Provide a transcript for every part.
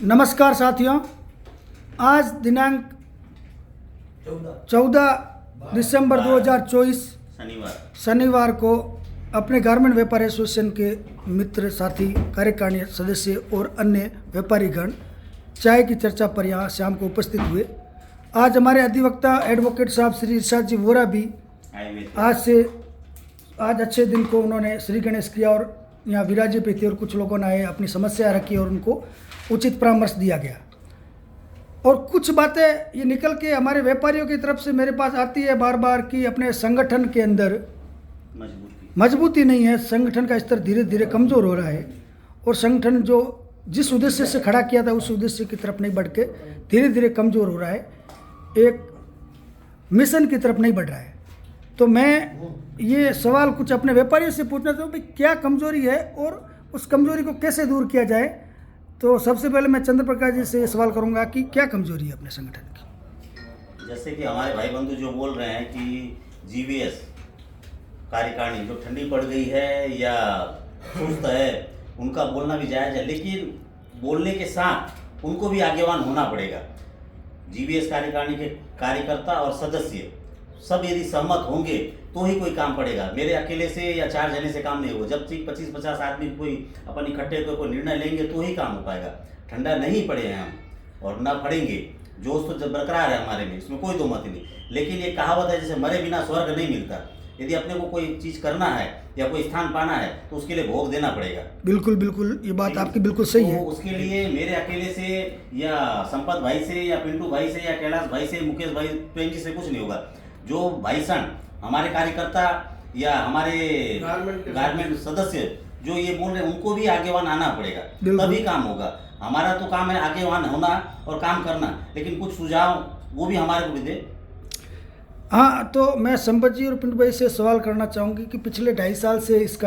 नमस्कार साथियों, आज दिनांक 14 दिसंबर 2024 शनिवार को अपने गारमेंट व्यापारी एसोसिएशन के मित्र, साथी, कार्यकारिणी सदस्य और अन्य व्यापारीगण चाय की चर्चा पर यहाँ शाम को उपस्थित हुए। आज हमारे अधिवक्ता एडवोकेट साहब श्री इरशाद जी वोरा भी आज अच्छे दिन को उन्होंने श्री गणेश किया और यहाँ विराजे पे थे और कुछ लोगों ने आए अपनी समस्या रखी और उनको उचित परामर्श दिया गया। और कुछ बातें ये निकल के हमारे व्यापारियों की तरफ से मेरे पास आती है बार बार कि अपने संगठन के अंदर मजबूती नहीं है, संगठन का स्तर धीरे धीरे कमज़ोर हो रहा है और संगठन जो जिस उद्देश्य से खड़ा किया था उस उद्देश्य की तरफ नहीं बढ़ के धीरे धीरे कमज़ोर हो रहा है, एक मिशन की तरफ नहीं बढ़ रहा है। तो मैं ये सवाल कुछ अपने व्यापारियों से पूछना चाहूँ, भाई क्या कमज़ोरी है और उस कमज़ोरी को कैसे दूर किया जाए। तो सबसे पहले मैं चंद्र प्रकाश जी से सवाल करूंगा कि क्या कमजोरी है अपने संगठन की। जैसे कि हमारे भाई बंधु जो बोल रहे हैं कि जीवीएस कार्यकारिणी जो ठंडी पड़ गई है या सुस्त है, उनका बोलना भी जायज़ है, लेकिन बोलने के साथ उनको भी आगेवान होना पड़ेगा। जीवीएस कार्यकारिणी के कार्यकर्ता और सदस्य सब यदि सहमत होंगे तो ही कोई काम पड़ेगा। मेरे अकेले से या 4 जने से काम नहीं होगा। जब तक 25-50 आदमी कोई अपन इकट्ठे होकर कोई निर्णय लेंगे तो ही काम हो पाएगा। ठंडा नहीं पड़े हैं हम और ना पड़ेंगे, जोश तो जब बरकरार है हमारे में, इसमें कोई दो मत नहीं। लेकिन ये कहावत है जैसे मरे बिना स्वर्ग नहीं मिलता। यदि अपने को कोई चीज़ करना है या कोई स्थान पाना है तो उसके लिए भोग देना पड़ेगा। बिल्कुल बिल्कुल, ये बात आपकी बिल्कुल सही है। तो उसके लिए मेरे अकेले से या संपत भाई से या पिंटू भाई से या कैलाश भाई से, मुकेश भाई, प्रेम जी से कुछ नहीं होगा। जो भाईसन हमारे कार्यकर्ता या हमारे गारमेंट सदस्य जो ये बोल रहे हैं उनको भी आगेवान आना पड़ेगा, तभी काम होगा। हमारा तो काम है आगेवान होना और काम करना, लेकिन कुछ सुझाव वो भी हमारे को भी दे। हाँ, तो मैं संपत जी और पिंटू भाई से सवाल करना चाहूँगी कि पिछले 2.5 साल से इस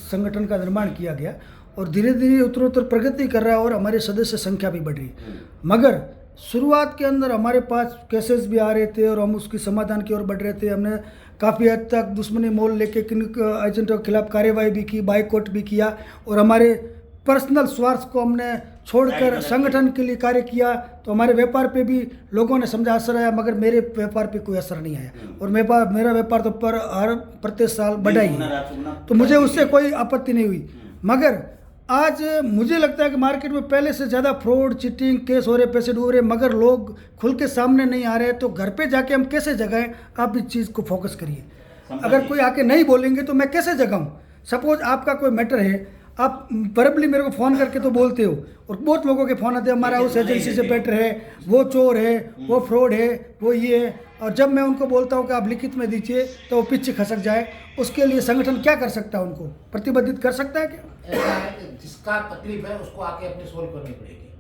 संगठन का निर्माण किया गया और धीरे धीरे उत्तरोत्तर प्रगति कर रहा है और हमारे सदस्य संख्या भी बढ़ रही है। मगर शुरुआत के अंदर हमारे पास केसेस भी आ रहे थे और हम उसकी समाधान की ओर बढ़ रहे थे। हमने काफ़ी हद तक दुश्मनी मोल लेके किन एजेंटों के खिलाफ कार्रवाई भी की, बाइकआउट भी किया और हमारे पर्सनल स्वार्थ को हमने छोड़कर संगठन के लिए कार्य किया। तो हमारे व्यापार पे भी लोगों ने समझा असर आया, मगर मेरे व्यापार पे कोई असर नहीं आया और मेरा व्यापार तो हर प्रत्येक साल बढ़ा ही है, तो मुझे उससे कोई आपत्ति नहीं हुई। मगर आज मुझे लगता है कि मार्केट में पहले से ज़्यादा फ्रॉड, चीटिंग केस हो रहे, पैसे डूब रहे, मगर लोग खुल के सामने नहीं आ रहे। तो घर पे जाके हम कैसे जगाएं, आप इस चीज़ को फोकस करिए। अगर कोई आके नहीं बोलेंगे तो मैं कैसे जगाऊं। सपोज आपका कोई मैटर है, आप वर्बली मेरे को फ़ोन करके तो बोलते हो और बहुत लोगों के फ़ोन आते हैं, हमारा उस एजेंसी से बेटर है, वो चोर है, वो फ्रॉड है, वो ये है। और जब मैं उनको बोलता हूँ कि आप लिखित में दीजिए तो वो पीछे खसक जाए। उसके लिए संगठन क्या कर सकता है, उनको प्रतिबंधित कर सकता है क्या? ऐसा है कि जिसका तकलीफ है उसको आके अपनी सोल्व करनी पड़ेगी।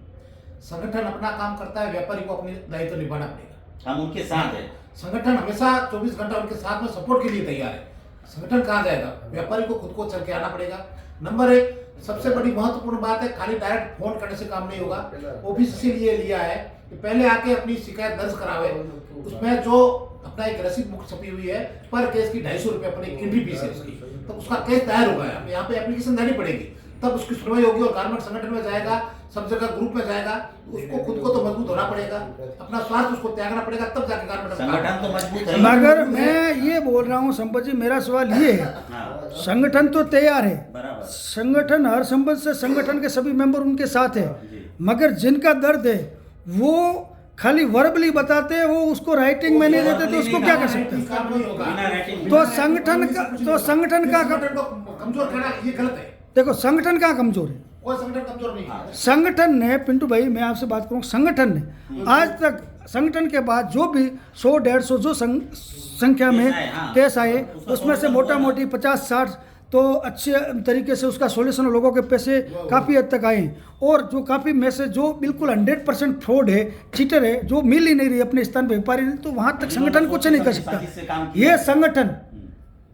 संगठन अपना काम करता है, व्यापारी को अपनी दायित्व निभाना पड़ेगा। हम उनके साथ हैं। संगठन हमेशा 24 घंटा उनके साथ में सपोर्ट के लिए तैयार है। संगठन कहाँ जाएगा? व्यापारी को खुद को चल के आना पड़ेगा। नंबर 1 सबसे बड़ी महत्वपूर्ण बात है, खाली डायरेक्ट फोन करने से काम नहीं होगा। ऑफिस से लिए लिया है कि पहले आके अपनी शिकायत दर्ज करावे। उसमें जो अपना एक रसीद बुक छपी हुई है, पर केस की 250 रुपये अपनी एंट्री फीस है उसकी, तो उसका केस दायर होगा। यहाँ पे एप्लीकेशन देनी पड़ेगी, तब उसकी सुनवाई होगी और गारमेंट संगठन में जाएगा, सब जगह ग्रुप में जाएगा। उसको खुद को तो मजबूत होना पड़ेगा, अपना स्वार्थ उसको त्यागना पड़ेगा, तब जाके गारमेंट संगठन तो मजबूत है। मगर मैं ये बोल रहा हूँ संपत जी, मेरा सवाल ये है, संगठन तो तैयार है, संगठन हर संबंध से संगठन के सभी मेंबर उनके साथ है, मगर जिनका दर्द है वो खाली वर्बली बताते हैं, वो उसको राइटिंग में नहीं देते, तो उसको क्या कर सकते हैं? तो संगठन का कमजोर कहना ये गलत है। देखो, संगठन कहाँ कमजोर है? कोई संगठन कमजोर नहीं है। संगठन ने, पिंटू भाई मैं आपसे बात करूँ, संगठन ने आज तक संगठन के बाद जो भी 100-150 जो संख्या में केस आए, उसमें से मोटा मोटी 50-60 तो अच्छे तरीके से उसका सॉल्यूशन, लोगों के पैसे काफ़ी हद तक आए। और जो काफ़ी मैसेज जो बिल्कुल 100% फ्रॉड है, चीटर है, जो मिल ही नहीं रही अपने स्थान पर व्यापारी, तो वहाँ तक संगठन कुछ नहीं कर सकता। ये संगठन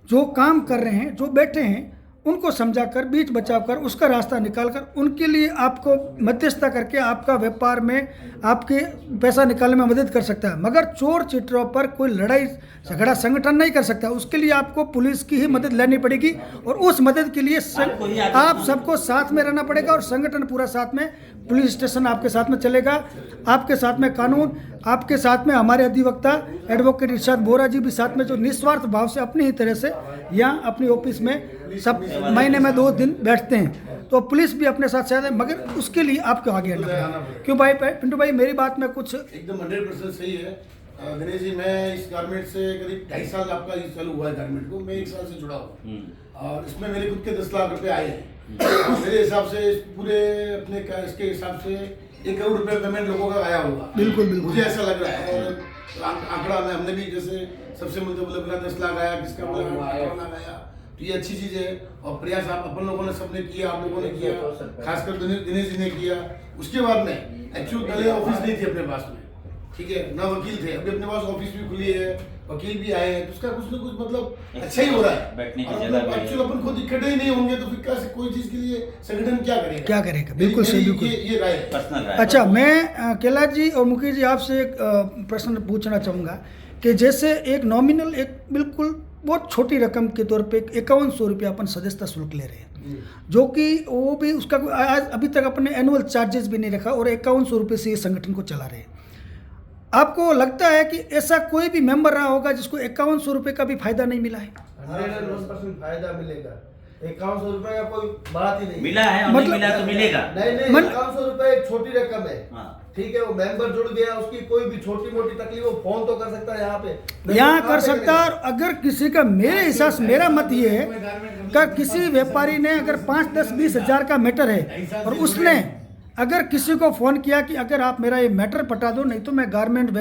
जो काम कर रहे हैं, जो बैठे हैं, उनको समझाकर बीच बचाव कर उसका रास्ता निकालकर उनके लिए आपको मध्यस्थता करके आपका व्यापार में आपके पैसा निकालने में मदद कर सकता है। मगर चोर चिटरों पर कोई लड़ाई झगड़ा संगठन नहीं कर सकता, उसके लिए आपको पुलिस की ही मदद लेनी पड़ेगी और उस मदद के लिए आप सबको साथ में रहना पड़ेगा और संगठन पूरा साथ में, पुलिस स्टेशन आपके साथ में चलेगा, आपके साथ में कानून, आपके साथ में हमारे अधिवक्ता एडवोकेट इरशाद बोरा जी भी साथ में, जो निस्वार्थ भाव से अपनी ही तरह से यहाँ अपनी ऑफिस में सब महीने में 2 दिन बैठते हैं। तो पुलिस भी अपने साथ शायद है, मगर उसके लिए आपको आगे आना पड़ेगा। क्यों भाई पिंटू भाई, मेरी बात में कुछ एकदम 100% सही है। दिनेश जी, मैं इस गारमेंट से करीब 2.5 साल आपका ये चालू हुआ है गारमेंट को, मैं 1 साल से जुड़ा हूँ और इसमें मेरे खुद के 10 लाख रुपए आए हैं। मेरे हिसाब से पूरे अपने इसके हिसाब से 1 करोड़ रुपए पेमेंट लोगों का आया होगा। बिल्कुल बिल्कुल मुझे ऐसा लग रहा है। और आंकड़ा में हमने भी जैसे सबसे बोला 10 लाख आया, किसका बोला 18 लाख आया, तो ये अच्छी चीज है। और प्रयास आप अपन लोगों ने सबने किया, आप लोगों ने किया, खासकर दिनेश जी ने किया। उसके बाद में एक्चुअल पहले ऑफिस नहीं थी अपने पास में, ठीक है ना, वकील थे, अभी अपने पास ऑफिस भी खुली है, वकील भी आए हैं, तो उसका कुछ ना कुछ मतलब अच्छा ही हो रहा है। बैठने की और जगह मतलब एक्चुअल अपन खुद इकट्ठे ही नहीं होंगे तो फिर कैसे कोई चीज के लिए संगठन क्या करेगा? बिल्कुल सही, बिल्कुल ये राय है। पर्सनल राय। अच्छा, मैं कैलाश जी और मुकेश जी आपसे एक प्रश्न पूछना चाहूँगा कि जैसे एक नॉमिनल, एक बिल्कुल बहुत छोटी रकम के तौर पे 5100 रुपया अपन सदस्यता शुल्क ले रहे हैं, जो कि वो भी उसका आज अभी तक अपने एनुअल चार्जेस भी नहीं रखा और 5100 रुपये से ये संगठन को चला रहे हैं। आपको लगता है कि ऐसा कोई भी मेंबर रहा होगा जिसको 5100 रुपये का भी फायदा नहीं मिला है? 100% फायदा मिलेगा। 5100 रुपए का कोई बात ही नहीं। मिला है और नहीं मिला तो मिलेगा। नहीं, 5100 रुपए एक छोटी रकम है। हाँ। ठीक है, वो मेंबर जुड़ गया, उसकी कोई भी छोटी मोटी तकलीफ वो फोन तो कर सकता है यहाँ पे, यहाँ कर सकता है। और अगर किसी का, मेरे हिसाब से मेरा मत ये है कि किसी व्यापारी ने अगर 5, 10, 20 हज़ार का मैटर है और उसने अगर किसी को फ़ोन किया कि अगर आप मेरा ये मैटर पटा दो, नहीं तो मैं गारमेंट